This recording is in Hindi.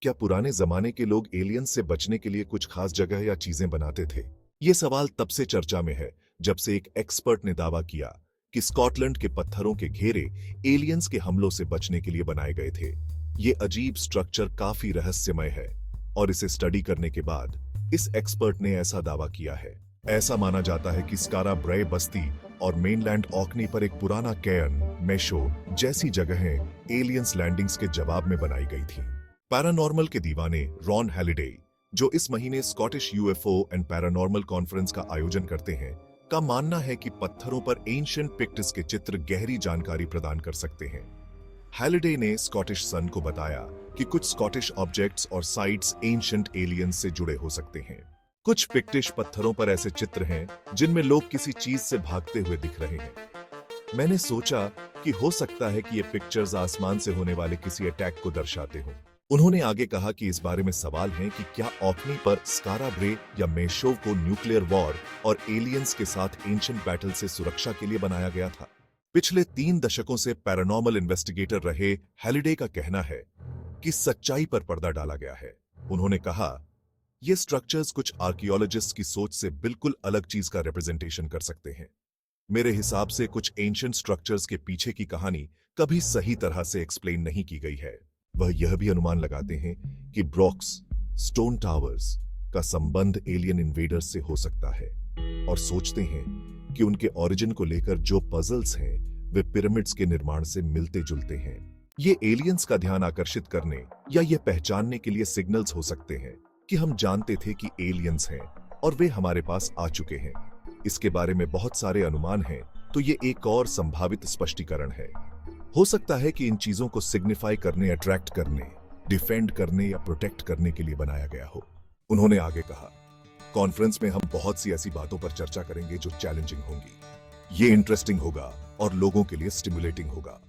क्या पुराने जमाने के लोग एलियंस से बचने के लिए कुछ खास जगह या चीजें बनाते थे? ये सवाल तब से चर्चा में है जब से एक एक्सपर्ट ने दावा किया कि स्कॉटलैंड के पत्थरों के घेरे एलियंस के हमलों से बचने के लिए बनाए गए थे। ये अजीब स्ट्रक्चर काफी रहस्यमय है और इसे स्टडी करने के बाद इस एक्सपर्ट ने ऐसा दावा किया है। ऐसा माना जाता है कि स्कारा ब्रे बस्ती और मेनलैंड ऑकनी पर एक पुराना कैयर्न, मेशो जैसी जगहें एलियंस लैंडिंग्स के जवाब में बनाई गई थी। पैरानॉर्मल के दीवाने रॉन हैलिडे, जो इस महीने Scottish UFO and paranormal conference का आयोजन करते हैं, का मानना है कि पत्थरों पर एंशिएंट पिक्टस के चित्र गहरी जानकारी प्रदान कर सकते हैं। हैलिडे ने स्कॉटिश सन को बताया कि कुछ स्कॉटिश ऑब्जेक्ट्स और साइट्स एंशिएंट एलियंस से जुड़े हो सकते हैं। कुछ पिक्टिश पत्थरों पर ऐसे चित्र हैं जिनमें लोग किसी चीज से भागते हुए दिख रहे हैं। मैंने सोचा कि हो सकता है कि ये पिक्चर्स आसमान से होने वाले किसी अटैक को दर्शाते हों। उन्होंने आगे कहा कि इस बारे में सवाल है कि क्या ऑकनी पर स्कारा ब्रे या मेशोव को न्यूक्लियर वॉर और एलियंस के साथ एंशिएंट बैटल से सुरक्षा के लिए बनाया गया था। पिछले 3 दशकों से पैरानॉर्मल इन्वेस्टिगेटर रहे हैलिडे का कहना है कि सच्चाई पर पर्दा डाला गया है। उन्होंने कहा, ये स्ट्रक्चर्स कुछ आर्कियोलॉजिस्ट की सोच से बिल्कुल अलग चीज का रिप्रेजेंटेशन कर सकते हैं। मेरे हिसाब से कुछ एंशिएंट स्ट्रक्चर्स के पीछे की कहानी कभी सही तरह से एक्सप्लेन नहीं की गई है। वह यह भी अनुमान लगाते हैं कि ब्रॉक्स, स्टोन टावर्स का संबंध एलियन इन्वेडर्स से हो सकता है और सोचते हैं कि उनके ओरिजिन को लेकर जो पजल्स हैं वे पिरामिड्स के निर्माण से मिलते जुलते हैं। ये एलियंस का ध्यान आकर्षित करने या यह पहचानने के लिए सिग्नल्स हो सकते हैं कि हम जानते थे कि एलियंस हैं और वे हमारे पास आ चुके हैं। इसके बारे में बहुत सारे अनुमान हैं, तो ये एक और संभावित स्पष्टीकरण है। हो सकता है कि इन चीजों को सिग्निफाई करने, अट्रैक्ट करने, डिफेंड करने या प्रोटेक्ट करने के लिए बनाया गया हो। उन्होंने आगे कहा, कॉन्फ्रेंस में हम बहुत सी ऐसी बातों पर चर्चा करेंगे जो चैलेंजिंग होंगी। ये इंटरेस्टिंग होगा और लोगों के लिए स्टिमुलेटिंग होगा।